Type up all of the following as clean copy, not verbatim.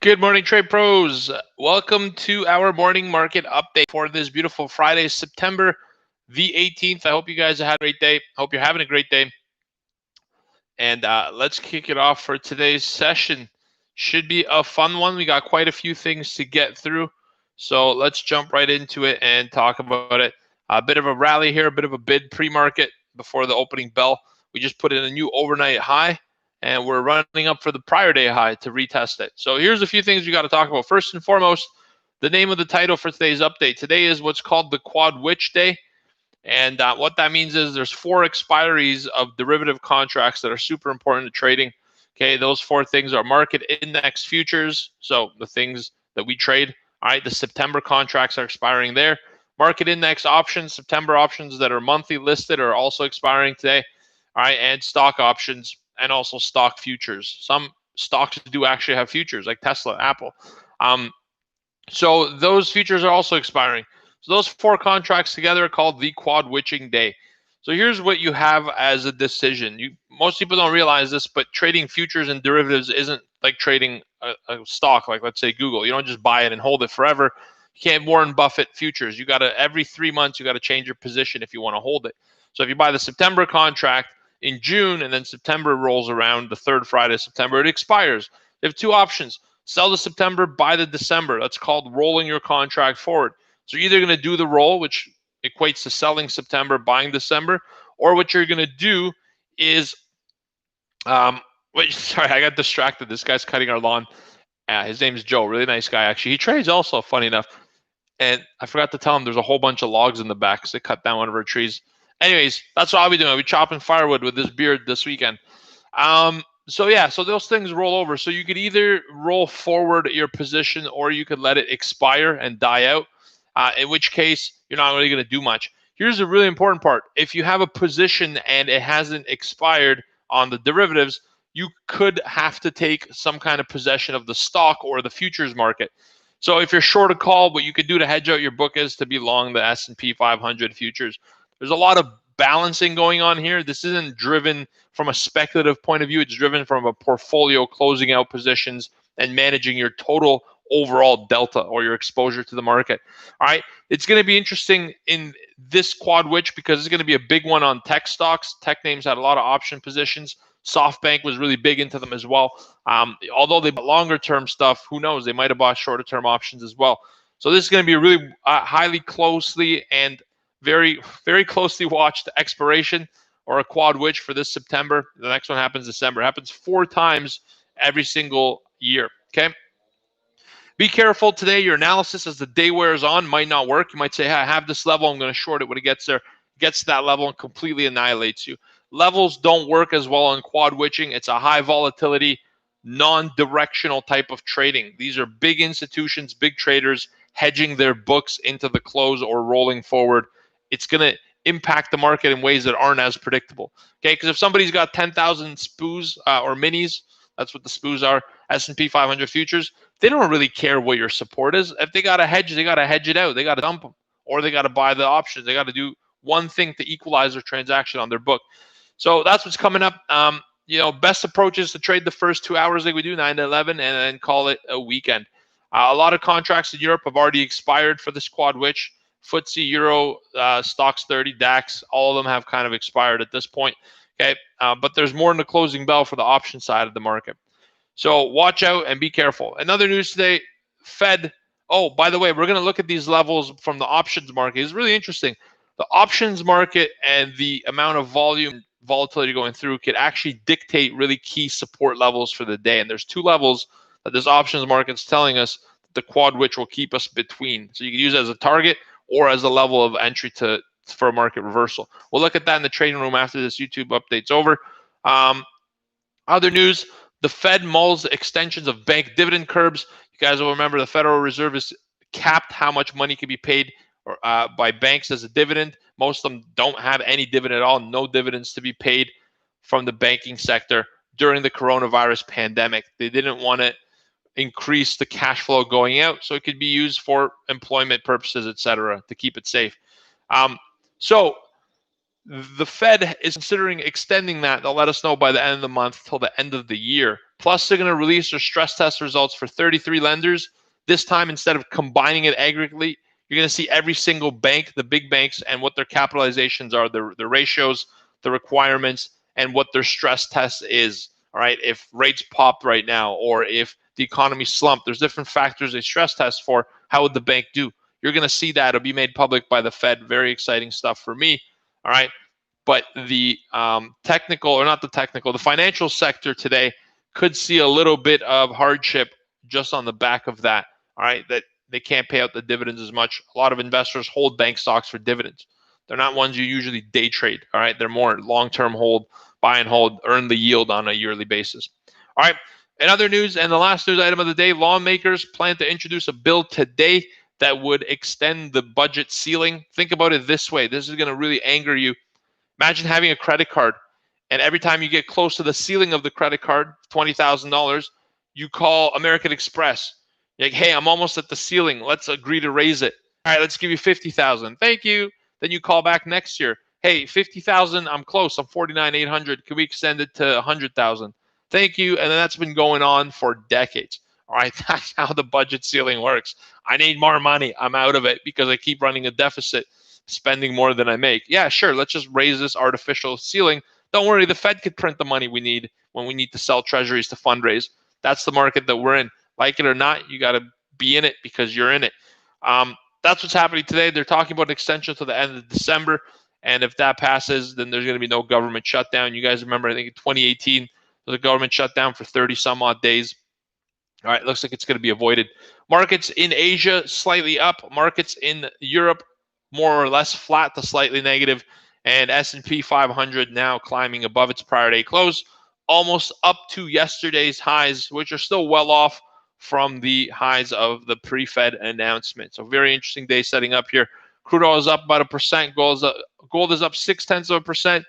Good morning, trade pros. Welcome to our morning market update for this beautiful Friday, September the 18th. I hope you guys had a great day. I hope you're having a great day. And let's kick it off for today's session. Should be a fun one. We got quite a few things to get through. So let's jump right into it and talk about it. A bit of a rally here, a bit of a bid pre-market before the opening bell. We just put in a new overnight high, and we're running up for the prior day high to retest it. So here's a few things we got to talk about. First and foremost, the name of the title for today's update. Today is what's called the Quad Witch Day. And what that means is there's 4 expiries of derivative contracts that are super important to trading. Okay, those 4 things are market index futures, so the things that we trade. All right, the September contracts are expiring there. Market index options, September options that are monthly listed are also expiring today. All right, and stock options and also stock futures. Some stocks do actually have futures, like Tesla, Apple. So those futures are also expiring. So those 4 contracts together are called the Quad Witching Day. So here's what you have as a decision. Most people don't realize this, but trading futures and derivatives isn't like trading a stock, like let's say Google. You don't just buy it and hold it forever. You can't Warren Buffett futures. You got to every 3 months you got to change your position if you want to hold it. So if you buy the September contract in June and then September rolls around, the third Friday of September, it expires. You have 2 options. Sell the September, buy the December. That's called rolling your contract forward. So you're either going to do the roll, which equates to selling September, buying December, or what you're going to do is, sorry, I got distracted. This guy's cutting our lawn. His name's Joe, really nice guy, actually. He trades also, funny enough. And I forgot to tell him there's a whole bunch of logs in the back because they cut down one of our trees. Anyways, that's what I'll be doing. I'll be chopping firewood with this beard this weekend. So those things roll over. So you could either roll forward your position or you could let it expire and die out. In which case, you're not really going to do much. Here's the really important part. If you have a position and it hasn't expired on the derivatives, you could have to take some kind of possession of the stock or the futures market. So if you're short a call, what you could do to hedge out your book is to be long the S&P 500 futures. There's a lot of balancing going on here. This isn't driven from a speculative point of view. It's driven from a portfolio closing out positions and managing your total overall delta or your exposure to the market. All right, it's going to be interesting in this quad witch because it's going to be a big one on tech stocks. Tech names had a lot of option positions. SoftBank was really big into them as well. Although they bought longer term stuff, who knows? They might have bought shorter term options as well. So this is going to be a really highly closely and very, very closely watched expiration or a quad witch for this September. The next one happens December. It happens 4 times every single year. Okay. Be careful today. Your analysis as the day wears on might not work. You might say, hey, I have this level. I'm going to short it when it gets there. Gets to that level and completely annihilates you. Levels don't work as well on quad witching. It's a high volatility, non-directional type of trading. These are big institutions, big traders hedging their books into the close or rolling forward. It's going to impact the market in ways that aren't as predictable. Okay, because if somebody's got 10,000 SPUs or minis, that's what the SPUs are, S&P 500 futures, they don't really care what your support is. If they got to hedge, they got to hedge it out. They got to dump them, or they got to buy the options. They got to do one thing to equalize their transaction on their book. So that's what's coming up. Best approach is to trade the first 2 hours like we do, 9 to 11, and then call it a weekend. A lot of contracts in Europe have already expired for this quad witch. FTSE, Euro, Stocks 30, DAX, all of them have kind of expired at this point. Okay, but there's more in the closing bell for the option side of the market. So watch out and be careful. Another news today, Fed. Oh, by the way, we're going to look at these levels from the options market. It's really interesting. The options market and the amount of volatility going through could actually dictate really key support levels for the day. And there's 2 levels that this options market's telling us that the quad witch will keep us between. So you can use it as a target or as a level of entry for a market reversal. We'll look at that in the trading room after this YouTube update's over. Other news, the Fed mulls extensions of bank dividend curbs. You guys will remember the Federal Reserve has capped how much money can be paid by banks as a dividend. Most of them don't have any dividend at all, no dividends to be paid from the banking sector during the coronavirus pandemic. They didn't want to increase the cash flow going out, so it could be used for employment purposes, etc., to keep it safe. So the Fed is considering extending that. They'll let us know by the end of the month till the end of the year Plus, they're going to release their stress test results for 33 lenders. This time, instead of combining it aggregately, you're going to see every single bank, the big banks, and what their capitalizations are, their ratios, the requirements, and what their stress test is. All right, if rates popped right now, or if the economy slumped, there's different factors they stress test for. How would the bank do? You're going to see that. It'll be made public by the Fed. Very exciting stuff for me. All right. But the the financial sector today could see a little bit of hardship just on the back of that. All right. That they can't pay out the dividends as much. A lot of investors hold bank stocks for dividends. They're not ones you usually day trade. All right. They're more long-term hold, buy and hold, earn the yield on a yearly basis. All right. In other news, and the last news item of the day, lawmakers plan to introduce a bill today that would extend the budget ceiling. Think about it this way. This is going to really anger you. Imagine having a credit card, and every time you get close to the ceiling of the credit card, $20,000, you call American Express. You're like, hey, I'm almost at the ceiling. Let's agree to raise it. All right, let's give you $50,000. Thank you. Then you call back next year. Hey, $50,000. I'm close. I'm 49,800. Can we extend it to $100,000? Thank you. And then that's been going on for decades. All right, that's how the budget ceiling works. I need more money. I'm out of it because I keep running a deficit, spending more than I make. Yeah, sure. Let's just raise this artificial ceiling. Don't worry, the Fed could print the money we need when we need to sell treasuries to fundraise. That's the market that we're in. Like it or not, you got to be in it because you're in it. That's what's happening today. They're talking about an extension to the end of December. And if that passes, then there's going to be no government shutdown. You guys remember, I think in 2018, there was a government shutdown for 30 some odd days. All right, looks like it's going to be avoided. Markets in Asia slightly up. Markets in Europe more or less flat to slightly negative. And S&P 500 now climbing above its prior day close, almost up to yesterday's highs, which are still well off from the highs of the pre-Fed announcement. So very interesting day setting up here. Crude oil is up about 1%. Gold is up 0.6%,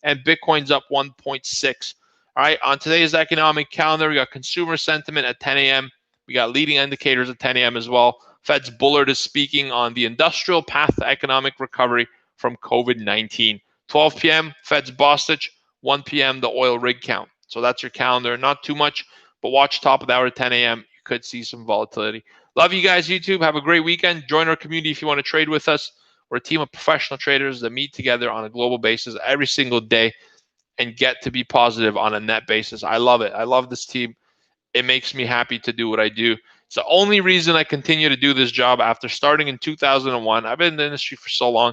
and Bitcoin's up 1.6. All right, on today's economic calendar, we got consumer sentiment at 10 a.m. We got leading indicators at 10 a.m. as well. Fed's Bullard is speaking on the industrial path to economic recovery from COVID-19. 12 p.m., Fed's Bostich. 1 p.m., the oil rig count. So that's your calendar. Not too much, but watch top of the hour at 10 a.m. You could see some volatility. Love you guys, YouTube. Have a great weekend. Join our community if you want to trade with us. We're a team of professional traders that meet together on a global basis every single day and get to be positive on a net basis. I love it. I love this team. It makes me happy to do what I do. It's the only reason I continue to do this job after starting in 2001. I've been in the industry for so long,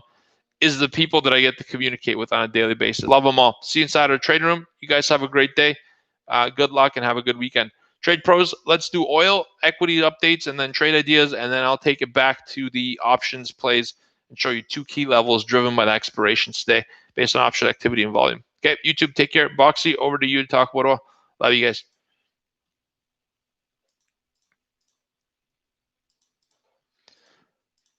is the people that I get to communicate with on a daily basis. Love them all. See you inside our trading room. You guys have a great day. Good luck and have a good weekend. Trade pros, let's do oil, equity updates, and then trade ideas, and then I'll take it back to the options plays and show you two key levels driven by the expirations today based on option activity and volume. Okay, YouTube, take care. Boxy, over to you to talk about oil. Love you guys.